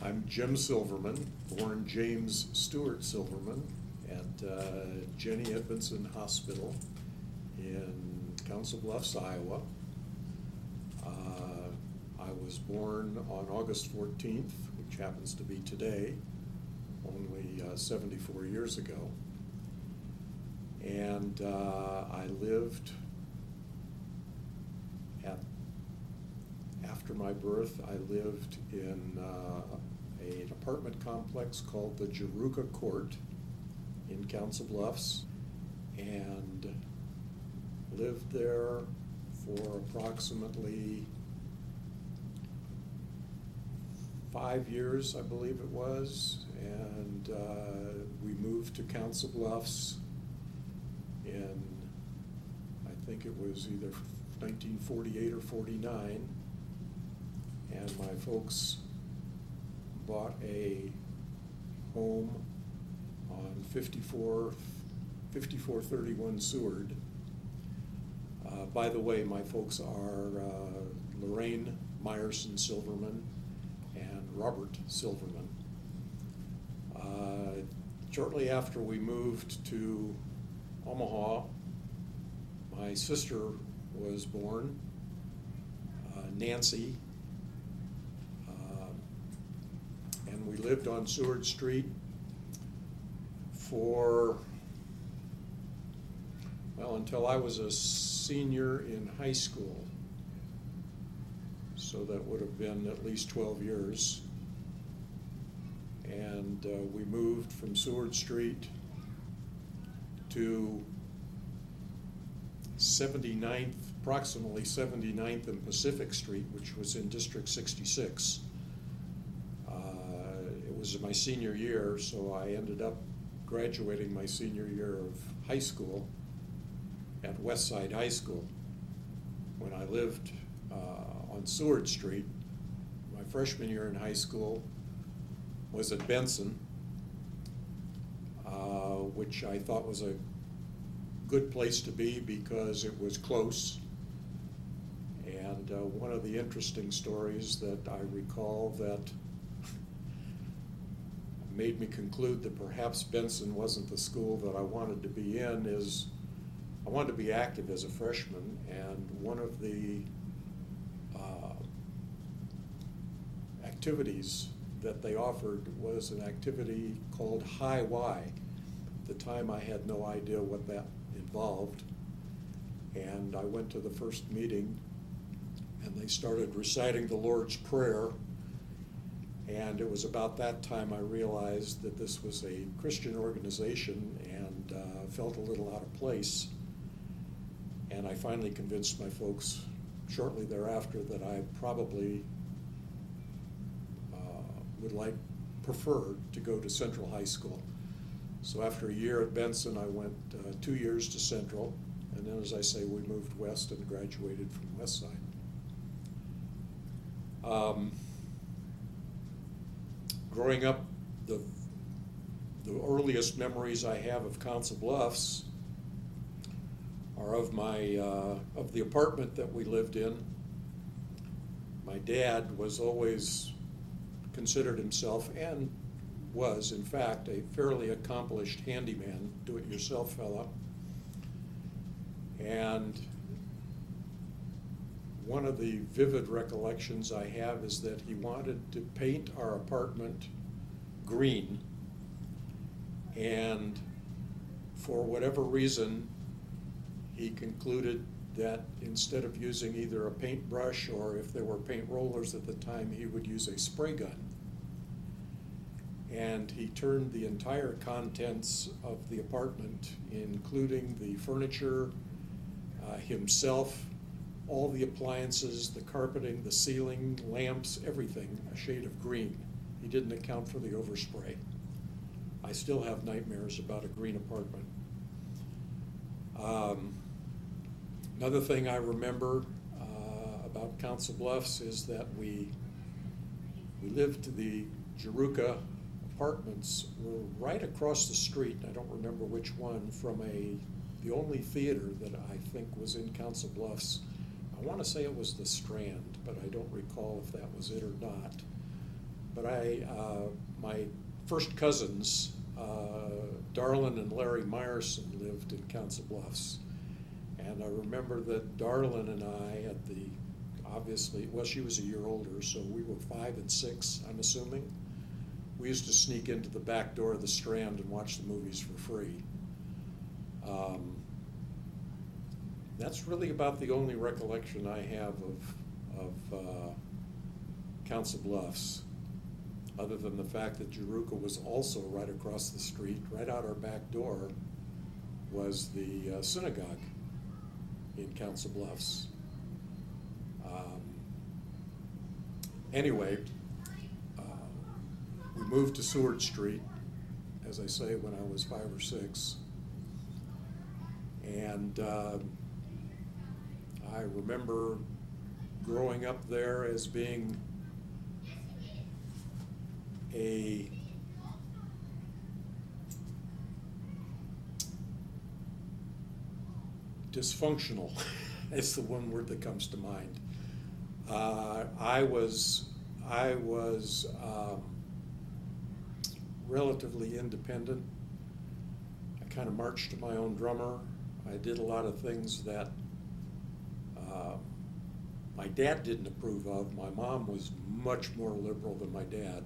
I'm Jim Silverman, born James Stewart Silverman at Jenny Edmondson Hospital in Council Bluffs, Iowa. I was born on August 14th, which happens to be today, only 74 years ago. And I lived after my birth, I lived in an apartment complex called the Jaruka Court in Council Bluffs, and lived there for approximately 5 years, I believe it was, and we moved to Council Bluffs in, I think it was either 1948 or 49, and my folks bought a home on 5431 Seward. By the way, my folks are Lorraine Meyerson Silverman and Robert Silverman. Shortly after we moved to Omaha, my sister was born, Nancy, and we lived on Seward Street for, well, until I was a senior in high school. So that would have been at least 12 years. And we moved from Seward Street to 79th, approximately 79th and Pacific Street, which was in District 66. It was my senior year, so I ended up graduating my senior year of high school at Westside High School. When I lived on Seward Street, my freshman year in high school was at Benson, which I thought was a good place to be because it was close. And one of the interesting stories that I recall that made me conclude that perhaps Benson wasn't the school that I wanted to be in is I wanted to be active as a freshman, and one of the activities that they offered was an activity called High Y. At the time I had no idea what that involved, and I went to the first meeting and they started reciting the Lord's Prayer, and it was about that time I realized that this was a Christian organization and felt a little out of place. And I finally convinced my folks shortly thereafter that I probably would prefer to go to Central High School. So after a year at Benson, I went 2 years to Central, and then, as I say, we moved west and graduated from Westside. Growing up, the earliest memories I have of Council Bluffs are of of the apartment that we lived in. My dad was always considered himself, and was in fact, a fairly accomplished handyman, do-it-yourself fella. And one of the vivid recollections I have is that he wanted to paint our apartment green, and for whatever reason, he concluded that instead of using either a paintbrush or if there were paint rollers at the time, he would use a spray gun. And he turned the entire contents of the apartment, including the furniture, himself, all the appliances, the carpeting, the ceiling, lamps, everything, a shade of green. He didn't account for the overspray. I still have nightmares about a green apartment. Another thing I remember about Council Bluffs is that we lived, the Jaruka apartments were right across the street, I don't remember which one, from the only theater that I think was in Council Bluffs. I want to say it was the Strand, but I don't recall if that was it or not. but my first cousins, Darlin and Larry Meyerson, lived in Council Bluffs. And I remember that Darlin and I obviously, well, she was a year older, so we were 5 and 6, I'm assuming. We used to sneak into the back door of the Strand and watch the movies for free. That's really about the only recollection I have of Council Bluffs, other than the fact that Jeruca was also right across the street. Right out our back door was the synagogue in Council Bluffs. Anyway, we moved to Seward Street, as I say, when I was 5 or 6. And I remember growing up there as being a dysfunctional is the one word that comes to mind. I was relatively independent. I kind of marched to my own drummer. I did a lot of things that my dad didn't approve of. My mom was much more liberal than my dad.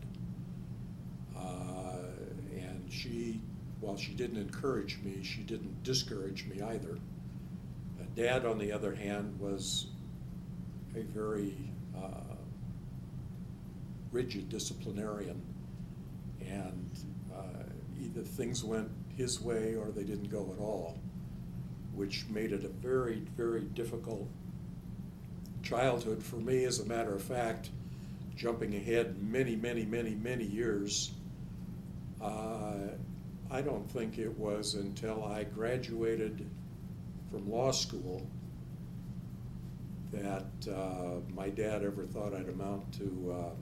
And she, while she didn't encourage me, she didn't discourage me either. Dad, on the other hand, was a very rigid disciplinarian, and either things went his way or they didn't go at all, which made it a very, very difficult childhood for me. As a matter of fact, jumping ahead many, many, many, many years, I don't think it was until I graduated from law school that my dad ever thought I'd amount to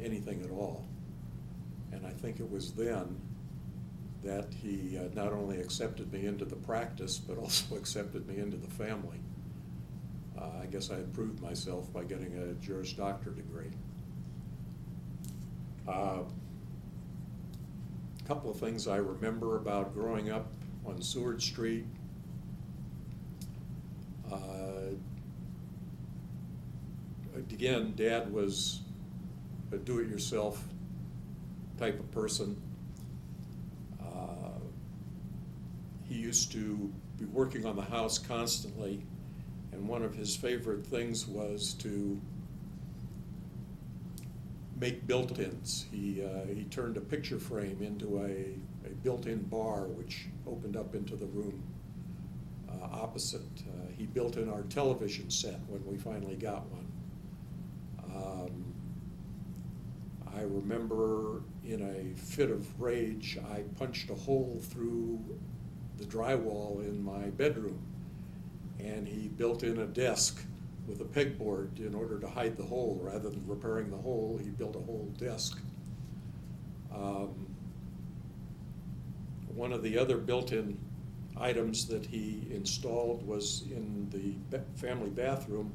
anything at all. And I think it was then that he not only accepted me into the practice, but also accepted me into the family. I guess I had proved myself by getting a Juris Doctor degree. A couple of things I remember about growing up on Seward Street. Again, Dad was a do-it-yourself type of person. He used to be working on the house constantly, and one of his favorite things was to make built-ins. He turned a picture frame into a built-in bar which opened up into the room opposite. He built in our television set when we finally got one. I remember in a fit of rage, I punched a hole through the drywall in my bedroom, and he built in a desk with a pegboard in order to hide the hole. Rather than repairing the hole, he built a whole desk. One of the other built-in items that he installed was in the family bathroom.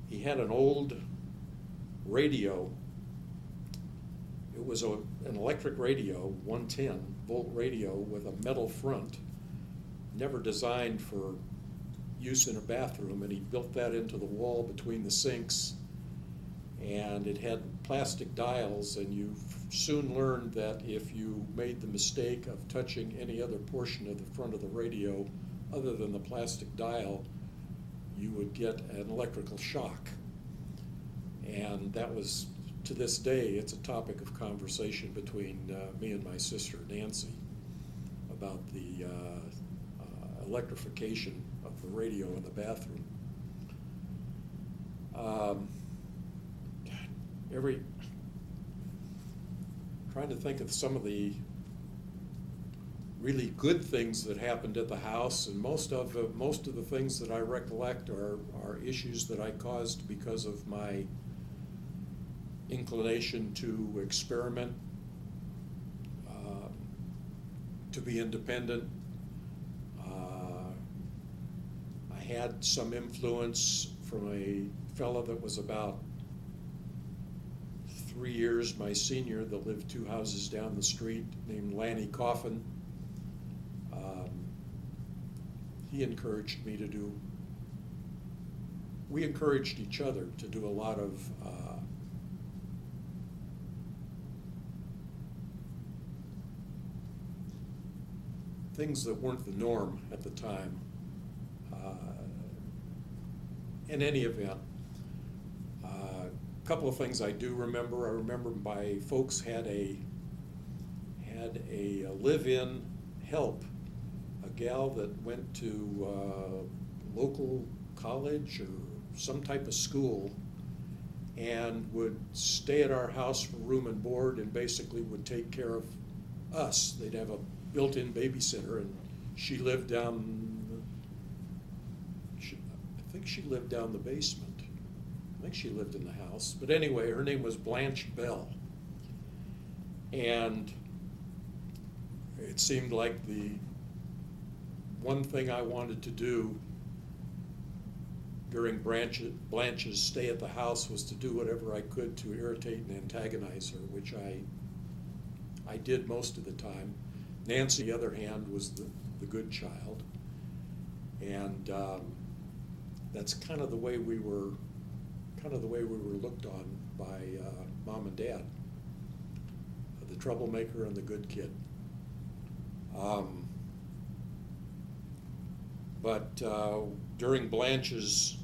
He had an old radio. It was an electric radio, 110-volt radio with a metal front, never designed for use in a bathroom, and he built that into the wall between the sinks, and it had plastic dials, and you soon learned that if you made the mistake of touching any other portion of the front of the radio other than the plastic dial, you would get an electrical shock. And that was, to this day, it's a topic of conversation between me and my sister Nancy about the electrification of the radio in the bathroom. Trying to think of some of the really good things that happened at the house, and most of the things that I recollect are issues that I caused because of my inclination to experiment, to be independent. I had some influence from a fellow that was about 3 years my senior that lived 2 houses down the street, named Lanny Coffin. He encouraged me to do, we encouraged each other to do a lot of things that weren't the norm at the time. In any event, a couple of things I do remember. I remember my folks had a live-in help, a gal that went to local college or some type of school and would stay at our house for room and board and basically would take care of us. They'd have a built-in babysitter, and she lived down, I think she lived down the basement. I think she lived in the house. But anyway, her name was Blanche Bell. And it seemed like the one thing I wanted to do during Blanche's stay at the house was to do whatever I could to irritate and antagonize her, which I did most of the time. Nancy, on the other hand, was the good child. And that's kind of the way we were looked on by Mom and Dad, the troublemaker and the good kid. But during Blanche's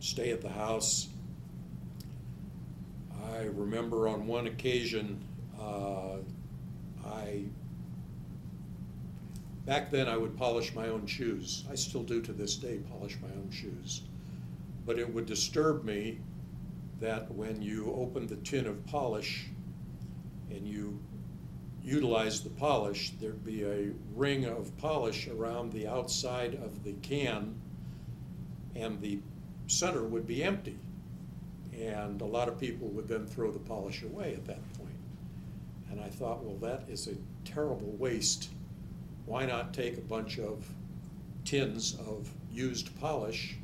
stay at the house, I remember on one occasion, back then I would polish my own shoes. I still do to this day, polish my own shoes. But it would disturb me that when you opened the tin of polish and you utilized the polish, there'd be a ring of polish around the outside of the can and the center would be empty. And a lot of people would then throw the polish away at that point. And I thought, well, that is a terrible waste. Why not take a bunch of tins of used polish,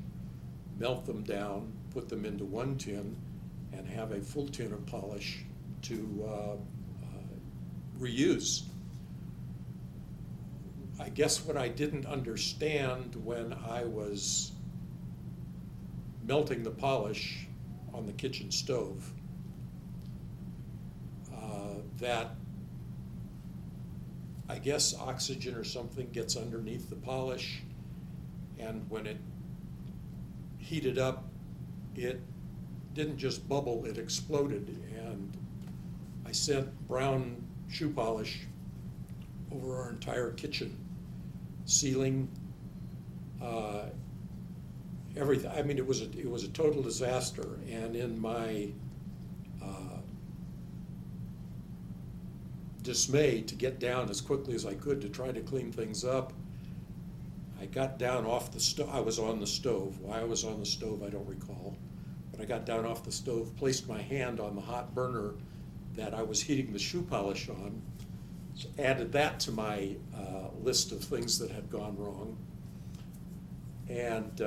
melt them down, put them into one tin, and have a full tin of polish to reuse. I guess what I didn't understand when I was melting the polish on the kitchen stove, that I guess oxygen or something gets underneath the polish, and when it heated up, it didn't just bubble, it exploded, and I sent brown shoe polish over our entire kitchen, ceiling, everything. I mean, it was a total disaster. And in my dismay to get down as quickly as I could to try to clean things up, I got down off the stove. I was on the stove. Why I was on the stove, I don't recall. But I got down off the stove, placed my hand on the hot burner that I was heating the shoe polish on, added that to my list of things that had gone wrong, and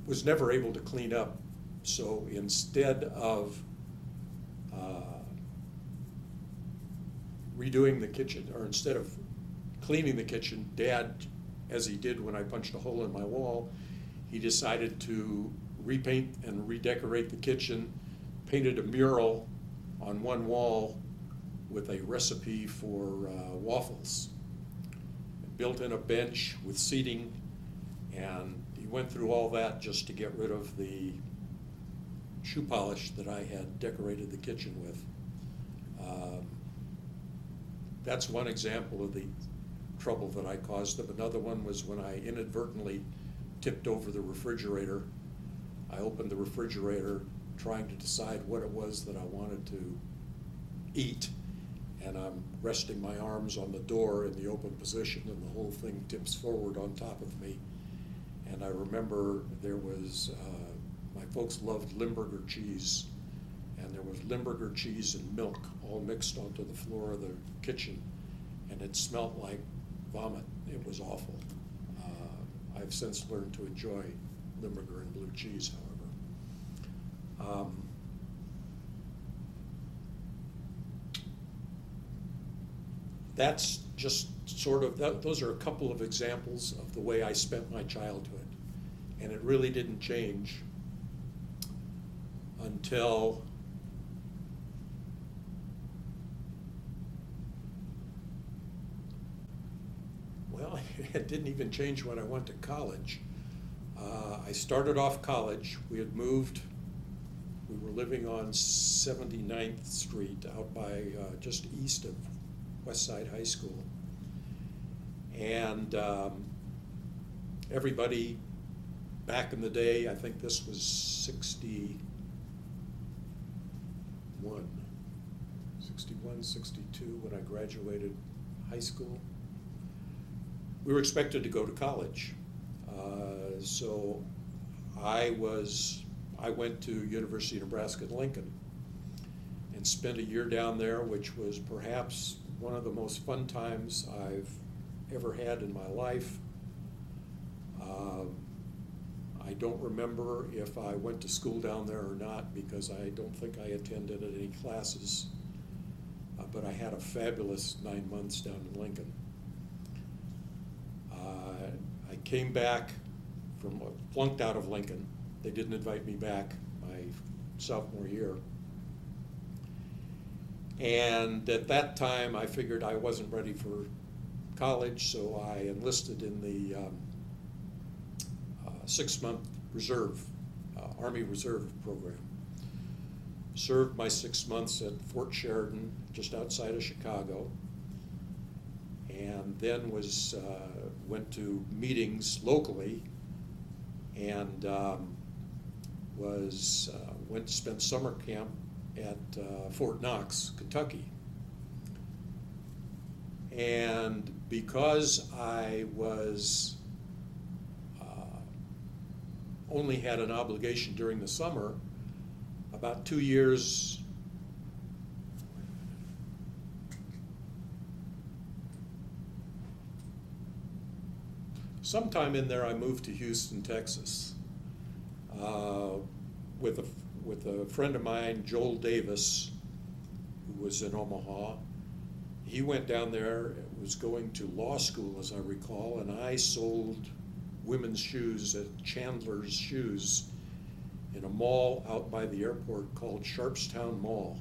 was never able to clean up. So instead of redoing the kitchen, or instead of cleaning the kitchen, Dad, as he did when I punched a hole in my wall, he decided to repaint and redecorate the kitchen, painted a mural on one wall with a recipe for waffles, built in a bench with seating, and he went through all that just to get rid of the shoe polish that I had decorated the kitchen with. That's one example of the trouble that I caused them. Another one was when I inadvertently tipped over the refrigerator. I opened the refrigerator trying to decide what it was that I wanted to eat, and I'm resting my arms on the door in the open position, and the whole thing tips forward on top of me. And I remember there was, my folks loved Limburger cheese, and there was Limburger cheese and milk all mixed onto the floor of the kitchen, and it smelled like vomit. It was awful. I've since learned to enjoy Limburger and blue cheese, Um, that's just sort of, those are a couple of examples of the way I spent my childhood. And it really didn't change until well, it didn't even change when I went to college. I started off college. We had moved. We were living on 79th Street out by just east of West Side High School. And everybody back in the day, I think this was 61, 62 when I graduated high school. We were expected to go to college. So I went to University of Nebraska at Lincoln and spent a year down there, which was perhaps one of the most fun times I've ever had in my life. I don't remember if I went to school down there or not, because I don't think I attended any classes, but I had a fabulous 9 months down in Lincoln. I came back flunked out of Lincoln. They didn't invite me back my sophomore year. And at that time, I figured I wasn't ready for college, so I enlisted in the 6-month reserve, Army Reserve program. Served my 6 months at Fort Sheridan, just outside of Chicago, and then went to meetings locally, and went to spend summer camp at Fort Knox, Kentucky. And because I was only had an obligation during the summer, about 2 years sometime in there, I moved to Houston, Texas, with a friend of mine, Joel Davis, who was in Omaha. He went down there, was going to law school, as I recall, and I sold women's shoes at Chandler's Shoes in a mall out by the airport called Sharpstown Mall.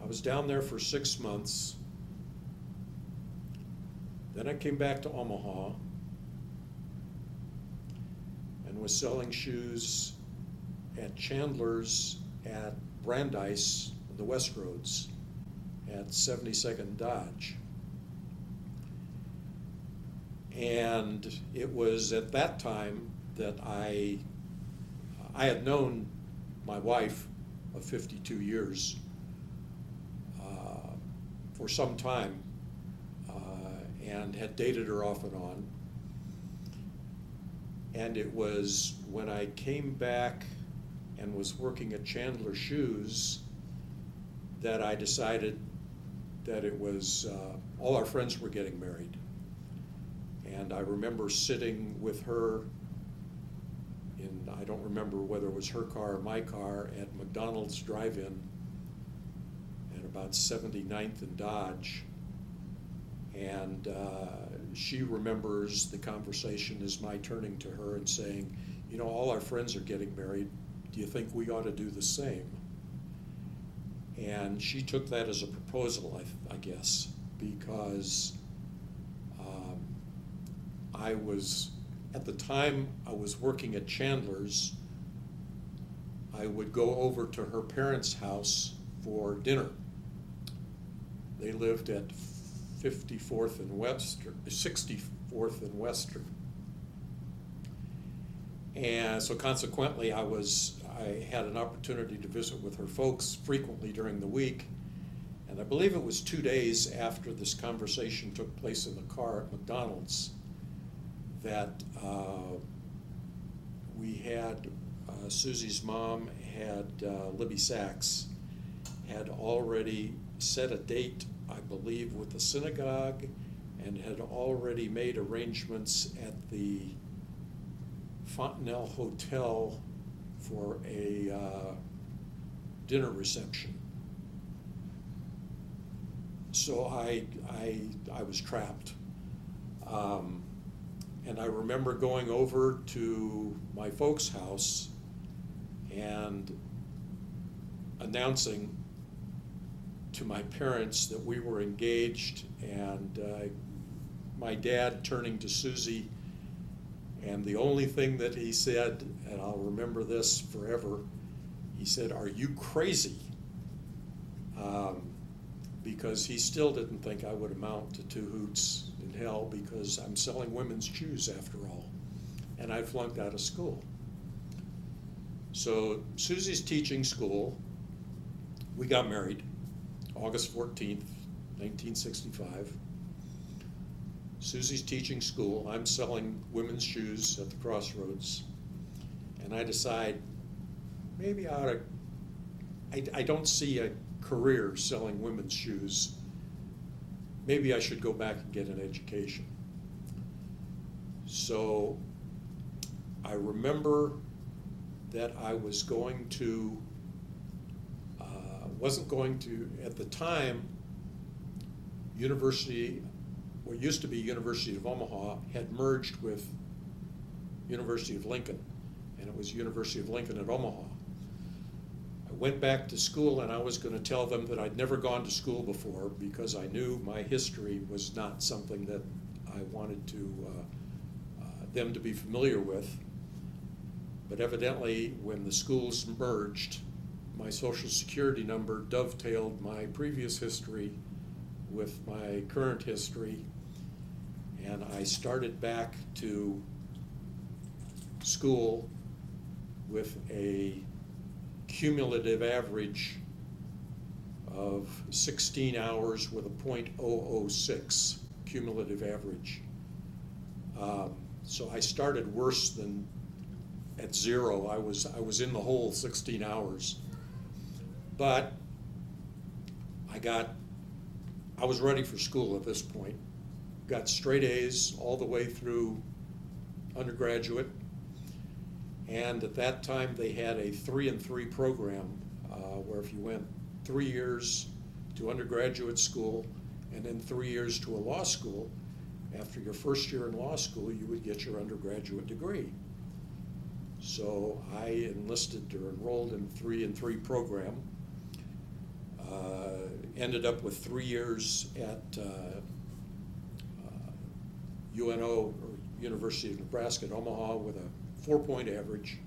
I was down there for 6 months. Then I came back to Omaha and was selling shoes at Chandler's at Brandeis, the West Roads, at 72nd Dodge. And it was at that time that I had known my wife of 52 years for some time, and had dated her off and on. And it was when I came back and was working at Chandler Shoes that I decided that it was, all our friends were getting married. And I remember sitting with her in, I don't remember whether it was her car or my car, at McDonald's drive-in at about 79th and Dodge. And she remembers the conversation as my turning to her and saying, you know, all our friends are getting married. Do you think we ought to do the same? And she took that as a proposal, I guess, because I was, at the time I was working at Chandler's, I would go over to her parents' house for dinner. They lived at 54th and Webster, 64th and Western. And so consequently, I had an opportunity to visit with her folks frequently during the week. And I believe it was 2 days after this conversation took place in the car at McDonald's that we had, Susie's mom had, Libby Sachs, had already set a date, I believe, with the synagogue, and had already made arrangements at the Fontenelle Hotel for a dinner reception. So I was trapped. And I remember going over to my folks' house and announcing to my parents that we were engaged, and my dad turning to Susie, and the only thing that he said, and I'll remember this forever, he said, "Are you crazy?" Because he still didn't think I would amount to two hoots in hell, because I'm selling women's shoes after all, and I flunked out of school. So Susie's teaching school. We got married August 14th, 1965. Susie's teaching school. I'm selling women's shoes at the crossroads. And I decide maybe I ought to, I don't see a career selling women's shoes. Maybe I should go back and get an education. So I remember that I was going to, wasn't going to, at the time, what used to be University of Omaha had merged with University of Lincoln, and it was University of Lincoln at Omaha. I went back to school, and I was going to tell them that I'd never gone to school before, because I knew my history was not something that I wanted them to be familiar with. But evidently, when the schools merged, my Social Security number dovetailed my previous history with my current history, and I started back to school with a cumulative average of 16 hours with a .006 cumulative average. So I started worse than at zero. I was in the hole 16 hours. But I was ready for school at this point. Got straight A's all the way through undergraduate. And at that time, they had a 3-and-3 program where if you went 3 years to undergraduate school and then 3 years to a law school, after your first year in law school, you would get your undergraduate degree. So I enlisted or enrolled in the 3-and-3 program. Ended up with 3 years at UNO, or University of Nebraska at Omaha, with a 4-point average.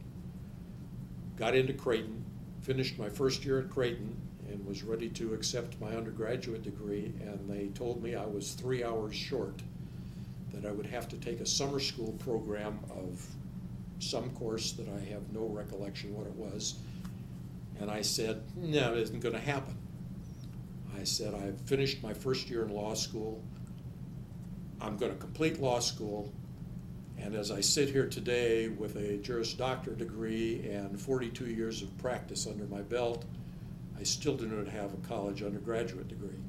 Got into Creighton, finished my first year at Creighton, and was ready to accept my undergraduate degree, and they told me I was 3 hours short, that I would have to take a summer school program of some course that I have no recollection what it was. And I said, no, it isn't going to happen. I said, I've finished my first year in law school. I'm going to complete law school. And as I sit here today with a Juris Doctor degree and 42 years of practice under my belt, I still do not have a college undergraduate degree,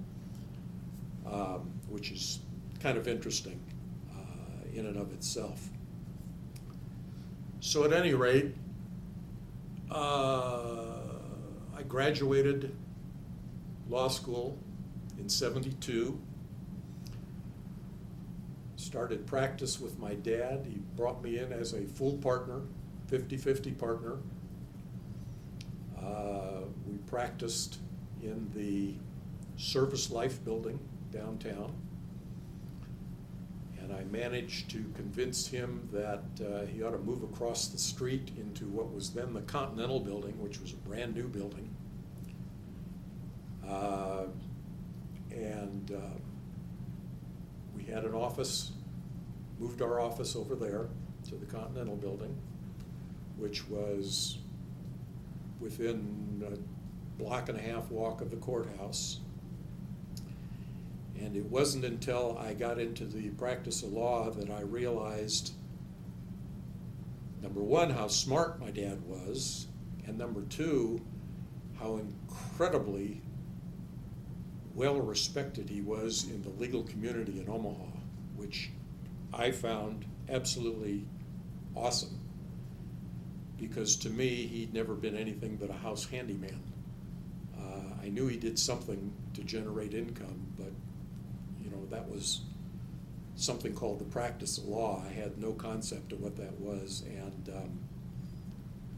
which is kind of interesting in and of itself. So at any rate, I graduated law school in '72. Started practice with my dad. He brought me in as a full partner, 50-50 partner. We practiced in the Service Life building downtown. And I managed to convince him that he ought to move across the street into what was then the Continental building, which was a brand new building. We had an office, moved our office over there to the Continental building, which was within a block-and-a-half walk of the courthouse. And it wasn't until I got into the practice of law that I realized, number one, how smart my dad was, and number two, how incredibly well respected he was in the legal community in Omaha, which I found absolutely awesome. because to me, he'd never been anything but a house handyman. I knew he did something to generate income, but, you know, that was something called the practice of law. I had no concept of what that was, and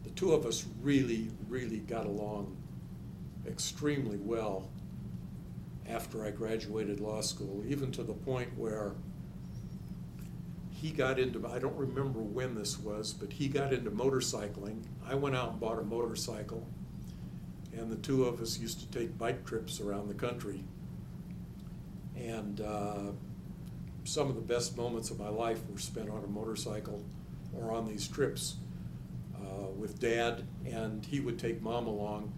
the two of us really, really got along extremely well after I graduated law school, even to the point where he got into, I don't remember when this was, but he got into motorcycling. I went out and bought a motorcycle, and the two of us used to take bike trips around the country. And some of the best moments of my life were spent on a motorcycle or on these trips with Dad, and he would take Mom along.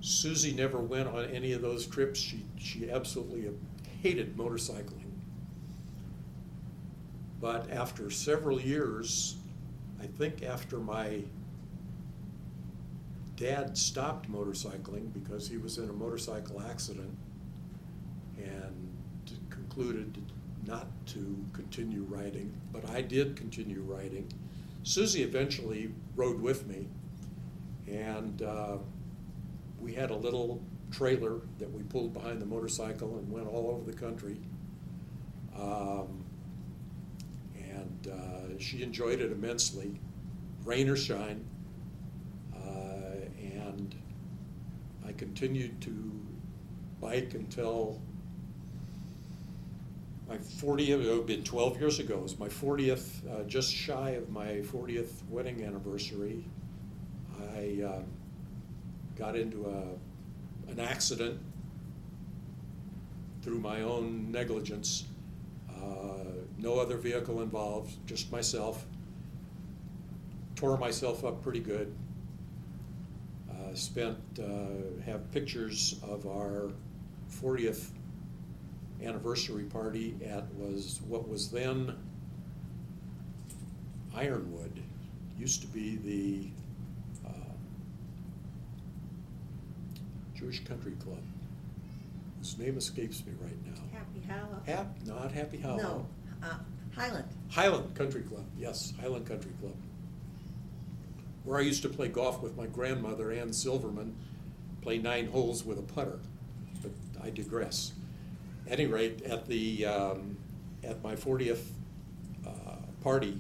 Susie never went on any of those trips. She absolutely hated motorcycling. But after several years, I think after my dad stopped motorcycling because he was in a motorcycle accident and concluded not to continue riding, but I did continue riding. Susie eventually rode with me, and we had a little trailer that we pulled behind the motorcycle and went all over the country. She enjoyed it immensely, rain or shine. And I continued to bike until my 40th, it would have been 12 years ago. It was my 40th, just shy of my 40th wedding anniversary. I got into an accident through my own negligence. No other vehicle involved, just myself. Tore myself up pretty good. Have pictures of our 40th anniversary party at what was then Ironwood. Used to be the Jewish Country Club, whose name escapes me right now. Happy Hollow? Not Happy Hollow. No, Highland. Highland Country Club, yes, Highland Country Club. Where I used to play golf with my grandmother, Ann Silverman, play 9 holes with a putter, but I digress. At any rate, at my 40th party,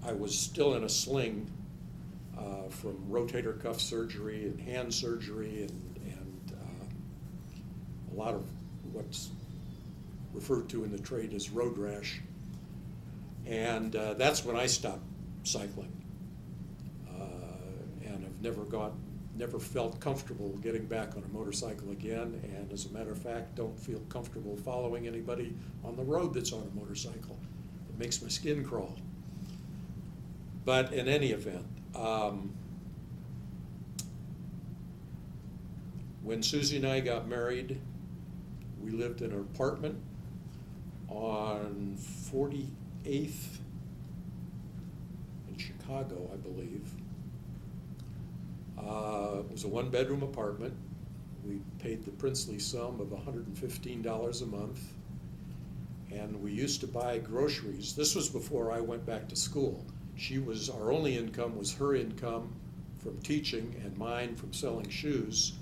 I was still in a sling from rotator cuff surgery and hand surgery and a lot of what's referred to in the trade as road rash. And that's when I stopped cycling. And I've never felt comfortable getting back on a motorcycle again, and as a matter of fact, don't feel comfortable following anybody on the road that's on a motorcycle. It makes my skin crawl. But in any event, when Susie and I got married, we lived in an apartment on 48th in Chicago, I believe. It was a 1-bedroom apartment. We paid the princely sum of $115 a month, and we used to buy groceries. This was before I went back to school. Our only income was her income from teaching and mine from selling shoes.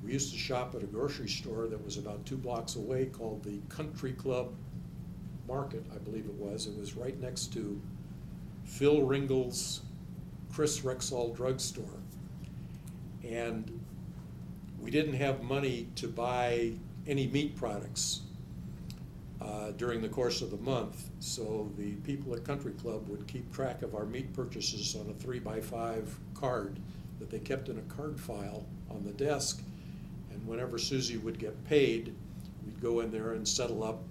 We used to shop at a grocery store that was about 2 blocks away called the Country Club Market, I believe it was. It was right next to Phil Ringel's Chris Rexall drugstore. And we didn't have money to buy any meat products during the course of the month, so the people at Country Club would keep track of our meat purchases on a 3x5 card that they kept in a card file on the desk. And whenever Susie would get paid, we'd go in there and settle up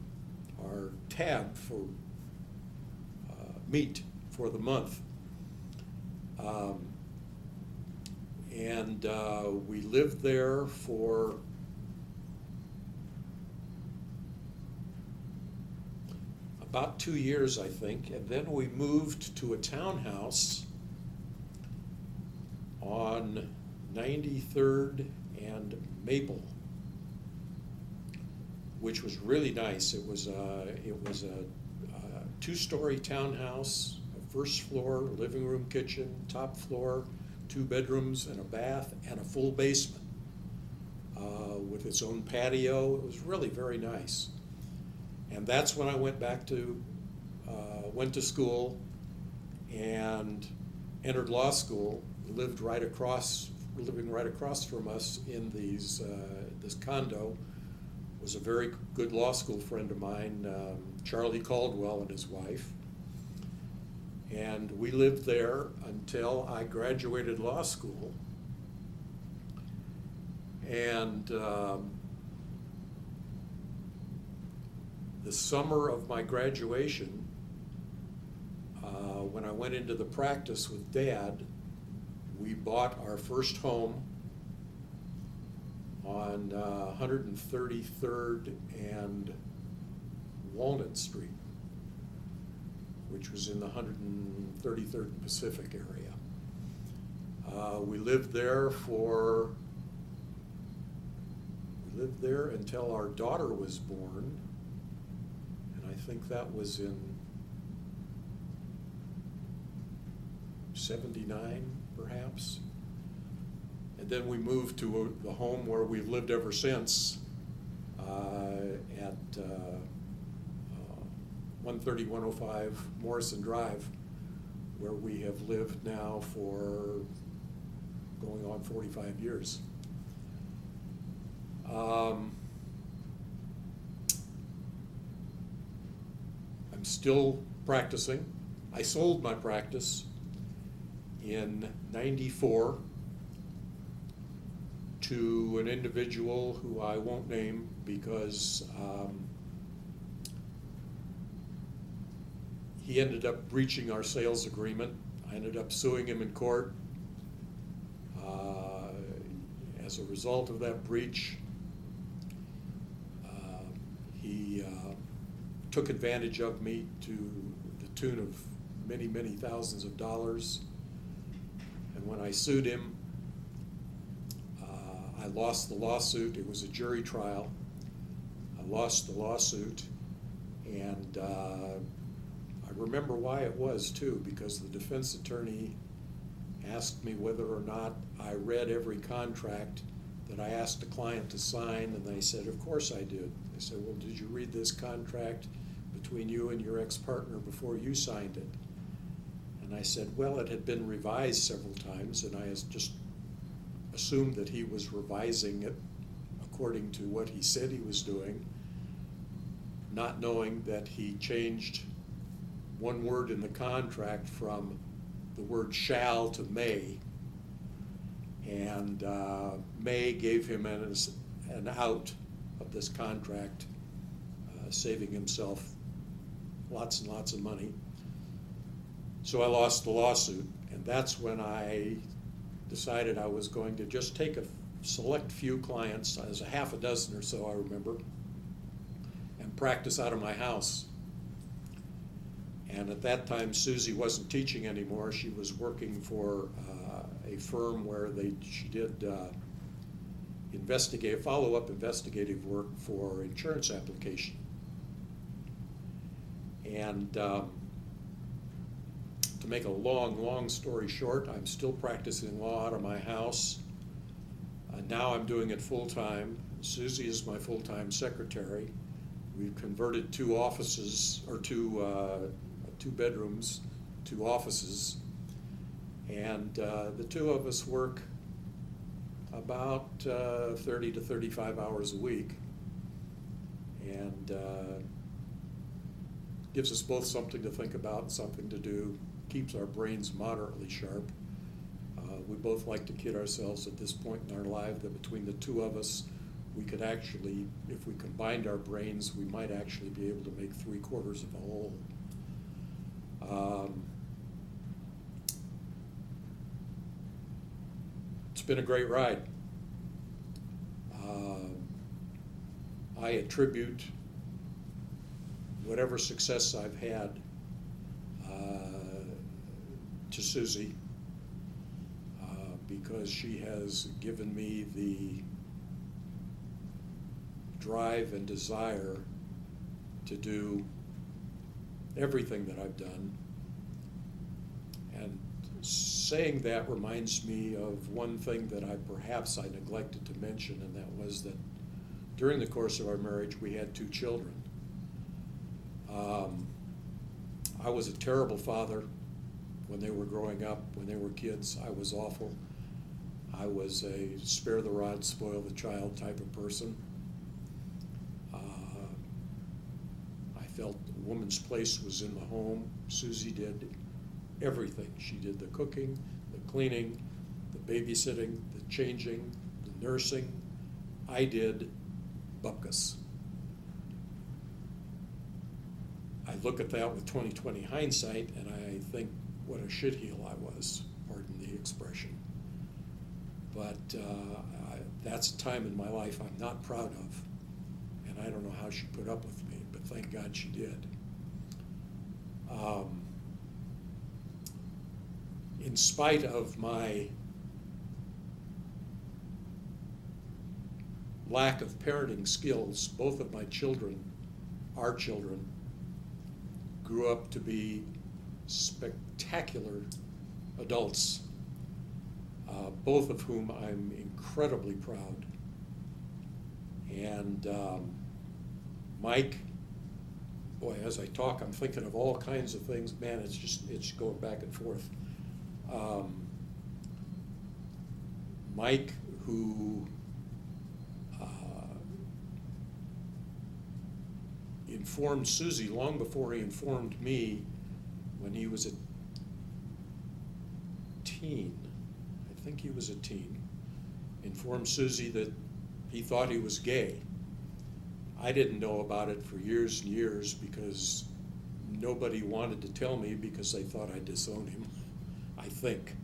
our tab for meat for the month. We lived there for about 2 years, I think, and then we moved to a townhouse on 93rd and Maple, which was really nice. It was a 2-story townhouse, first floor, living room, kitchen, top floor, 2 bedrooms and a bath, and a full basement with its own patio. It was really very nice. And that's when I went to school and entered law school, living right across from us in this condo. Was a very good law school friend of mine, Charlie Caldwell and his wife. And we lived there until I graduated law school. And the summer of my graduation, when I went into the practice with Dad, we bought our first home on 133rd and Walnut Street, which was in the 133rd Pacific area. We lived there until our daughter was born, and I think that was in 79, perhaps. And then we moved to the home where we've lived ever since, at 130-105 Morrison Drive, where we have lived now for going on 45 years. I'm still practicing. I sold my practice in '94 to an individual who I won't name because he ended up breaching our sales agreement. I ended up suing him in court. As a result of that breach, he took advantage of me to the tune of many, many thousands of dollars. And when I sued him, I lost the lawsuit. It was a jury trial. I lost the lawsuit, and I remember why it was too, because the defense attorney asked me whether or not I read every contract that I asked the client to sign, and I said, of course I did. They said, well, did you read this contract between you and your ex-partner before you signed it? And I said, well, it had been revised several times, and I just assumed that he was revising it according to what he said he was doing, not knowing that he changed one word in the contract from the word shall to may, and may gave him an out of this contract, saving himself lots and lots of money. So I lost the lawsuit, and that's when I decided I was going to just take a select few clients, as a half a dozen or so I remember, and practice out of my house. And at that time, Susie wasn't teaching anymore. She was working for a firm where she did follow-up investigative work for insurance application. And to make a long story short, I'm still practicing law out of my house. Now I'm doing it full-time. Susie is my full-time secretary. We've converted 2 offices, or 2 bedrooms, 2 offices, and the 2 of us work about 30 to 35 hours a week, and gives us both something to think about, something to do, keeps our brains moderately sharp. We both like to kid ourselves at this point in our life that between the 2 of us, we could actually, if we combined our brains, we might actually be able to make 3/4 of a whole. It's been a great ride. I attribute whatever success I've had to Susie, because she has given me the drive and desire to do everything that I've done, saying that reminds me of one thing that I neglected to mention, and that was that during the course of our marriage, we had 2 children. I was a terrible father when they were growing up. When they were kids, I was awful. I was a spare the rod, spoil the child type of person. I felt a woman's place was in the home. Susie did everything. She did the cooking, the cleaning, the babysitting, the changing, the nursing. I did bupkis. I look at that with 20/20 hindsight, and I think what a shitheel I was, pardon the expression. But that's a time in my life I'm not proud of, and I don't know how she put up with me, but thank God she did. In spite of my lack of parenting skills, both of my children, our children, grew up to be spectacular adults, both of whom I'm incredibly proud. And Mike, boy, as I talk, I'm thinking of all kinds of things. Man, it's going back and forth. Mike, who informed Susie long before he informed me when he was a teen. I think he was a teen. Informed Susie that he thought he was gay. I didn't know about it for years and years because nobody wanted to tell me because they thought I'd disown him, I think.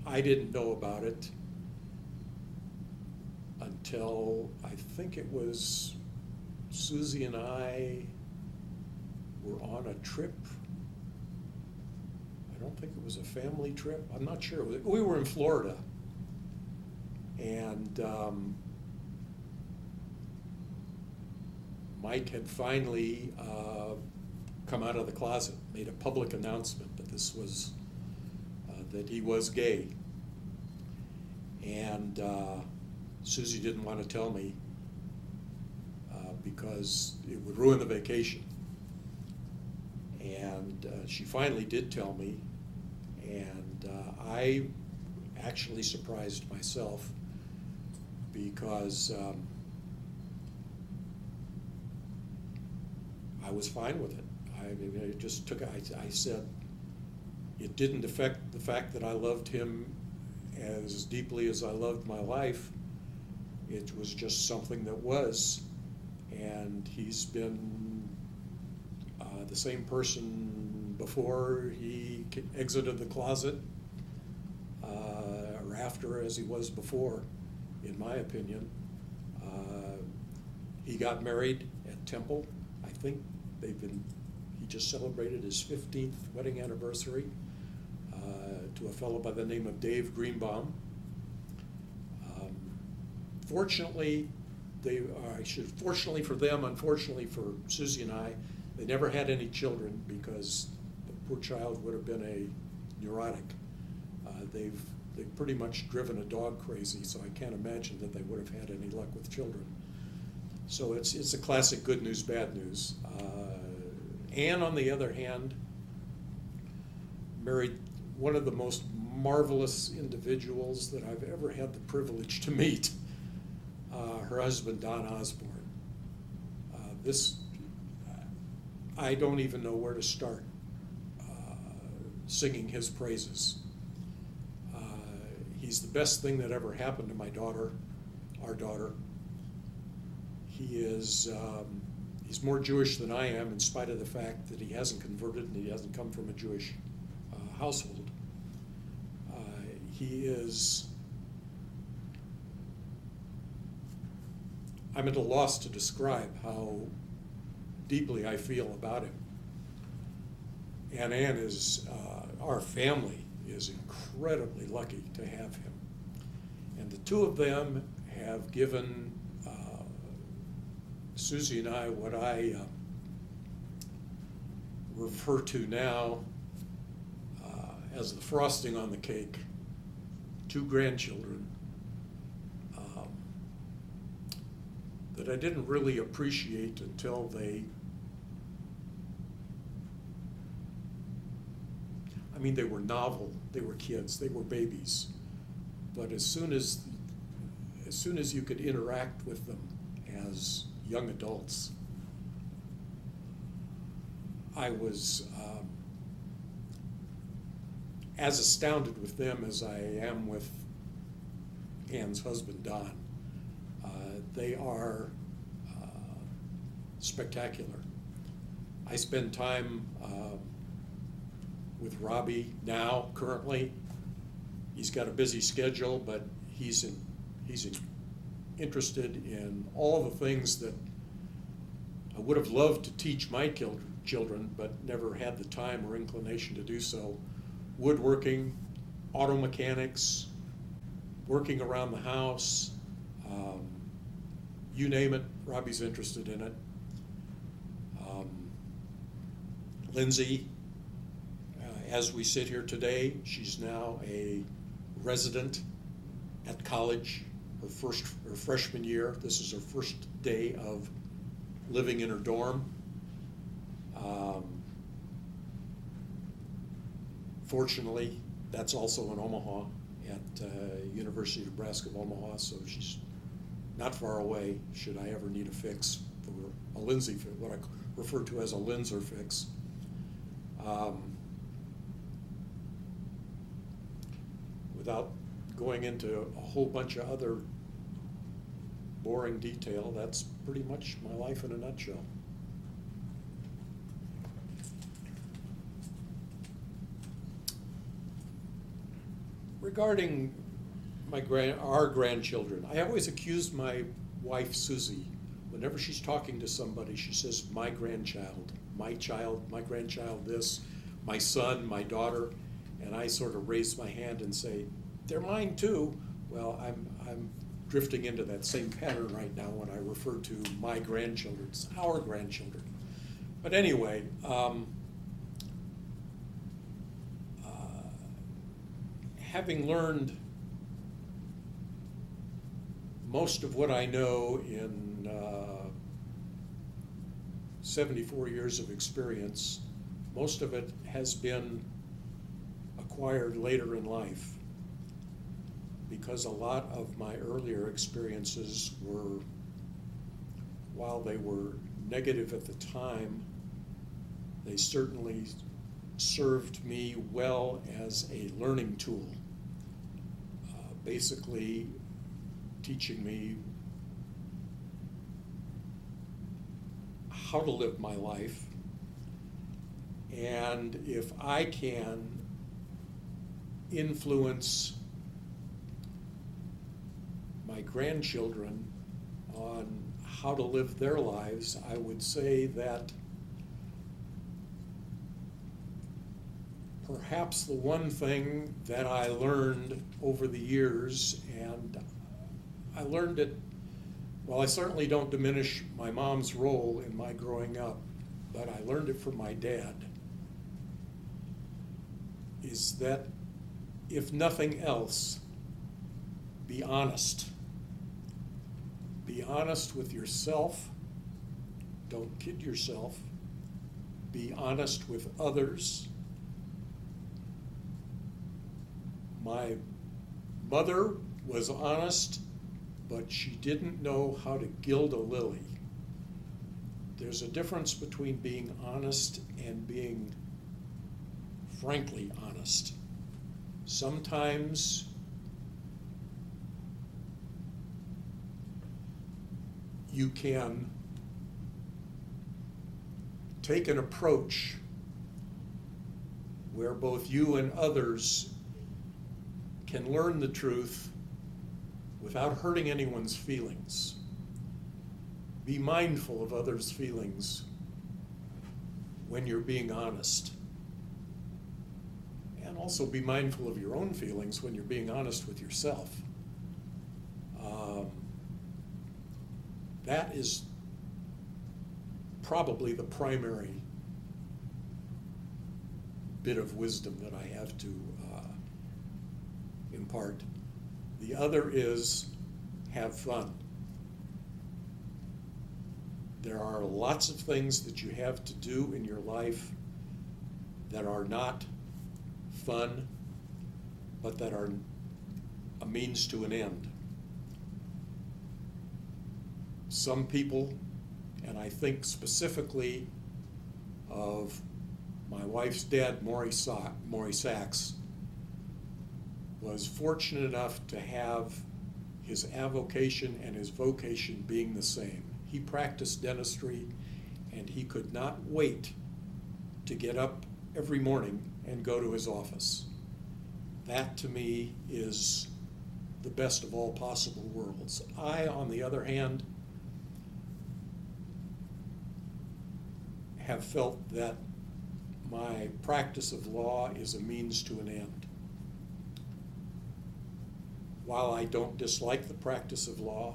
I didn't know about it until I think it was Susie and I were on a trip. I don't think it was a family trip. I'm not sure. We were in Florida. And Mike had finally come out of the closet, made a public announcement that this was, that he was gay. And Susie didn't want to tell me because it would ruin the vacation. And she finally did tell me, and I actually surprised myself because I was fine with it. I mean, it just took, I said, it didn't affect the fact that I loved him as deeply as I loved my life. It was just something that was, and he's been the same person before he exited the closet or after as he was before, in my opinion. He got married at Temple. I think he just celebrated his 15th wedding anniversary to a fellow by the name of Dave Greenbaum. Fortunately, fortunately for them, unfortunately for Susie and I, they never had any children because the poor child would have been a neurotic. They've pretty much driven a dog crazy, so I can't imagine that they would have had any luck with children. So it's a classic good news, bad news. Anne, on the other hand, married one of the most marvelous individuals that I've ever had the privilege to meet. Her husband, Don Osborne. I don't even know where to start singing his praises. He's the best thing that ever happened to my daughter, our daughter. He's more Jewish than I am, in spite of the fact that he hasn't converted and he hasn't come from a Jewish household. I'm at a loss to describe how deeply I feel about him. And Ann is, our family is incredibly lucky to have him. And the two of them have given Susie and I what I refer to now as the frosting on the cake, 2 grandchildren that I didn't really appreciate until they were novel, they were kids, they were babies. But as soon as you could interact with them as young adults, I was as astounded with them as I am with Ann's husband, Don. They are spectacular. I spend time with Robbie now, currently. He's got a busy schedule, but he's interested in all the things that I would have loved to teach my children, but never had the time or inclination to do so. Woodworking, auto mechanics, working around the house, you name it, Robbie's interested in it. Lindsay, as we sit here today, she's now a resident at college, her freshman year. This is her first day of living in her dorm. Fortunately, that's also in Omaha at University of Nebraska-Omaha, so she's not far away should I ever need a fix for a Lindsay, what I refer to as a Linzer fix. Without going into a whole bunch of other boring detail, that's pretty much my life in a nutshell. Regarding our grandchildren, I always accused my wife, Susie, whenever she's talking to somebody, she says, my grandchild, my child, my grandchild this, my son, my daughter, and I sort of raise my hand and say, they're mine too. Well, I'm drifting into that same pattern right now when I refer to my grandchildren. It's our grandchildren. But anyway, having learned most of what I know in 74 years of experience, most of it has been acquired later in life, because a lot of my earlier experiences were, while they were negative at the time, they certainly served me well as a learning tool, basically teaching me how to live my life. And if I can influence my grandchildren on how to live their lives, I would say that perhaps the one thing that I learned over the years, and I learned it, well, I certainly don't diminish my mom's role in my growing up, but I learned it from my dad, is that if nothing else, be honest. Be honest with yourself. Don't kid yourself. Be honest with others. My mother was honest, but she didn't know how to gild a lily. There's a difference between being honest and being frankly honest. Sometimes you can take an approach where both you and others can learn the truth without hurting anyone's feelings. Be mindful of others' feelings when you're being honest. And also be mindful of your own feelings when you're being honest with yourself. That is probably the primary bit of wisdom that I have to impart. The other is have fun. There are lots of things that you have to do in your life that are not fun, but that are a means to an end. Some people, and I think specifically of my wife's dad, Maury Sachs, was fortunate enough to have his avocation and his vocation being the same. He practiced dentistry, and he could not wait to get up every morning and go to his office. That, to me, is the best of all possible worlds. I, on the other hand, have felt that my practice of law is a means to an end. While I don't dislike the practice of law,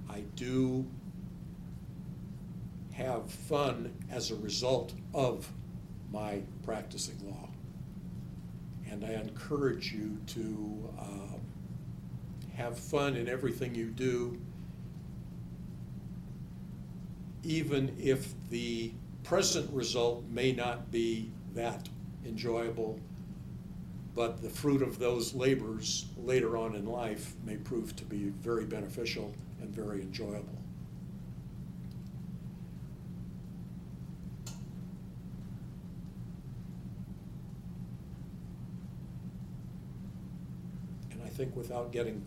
I do have fun as a result of my practicing law. And I encourage you to have fun in everything you do, even if the present result may not be that enjoyable, but the fruit of those labors later on in life may prove to be very beneficial and very enjoyable. And I think without getting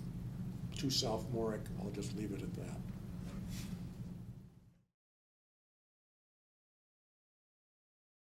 too sophomoric, I'll just leave it at that.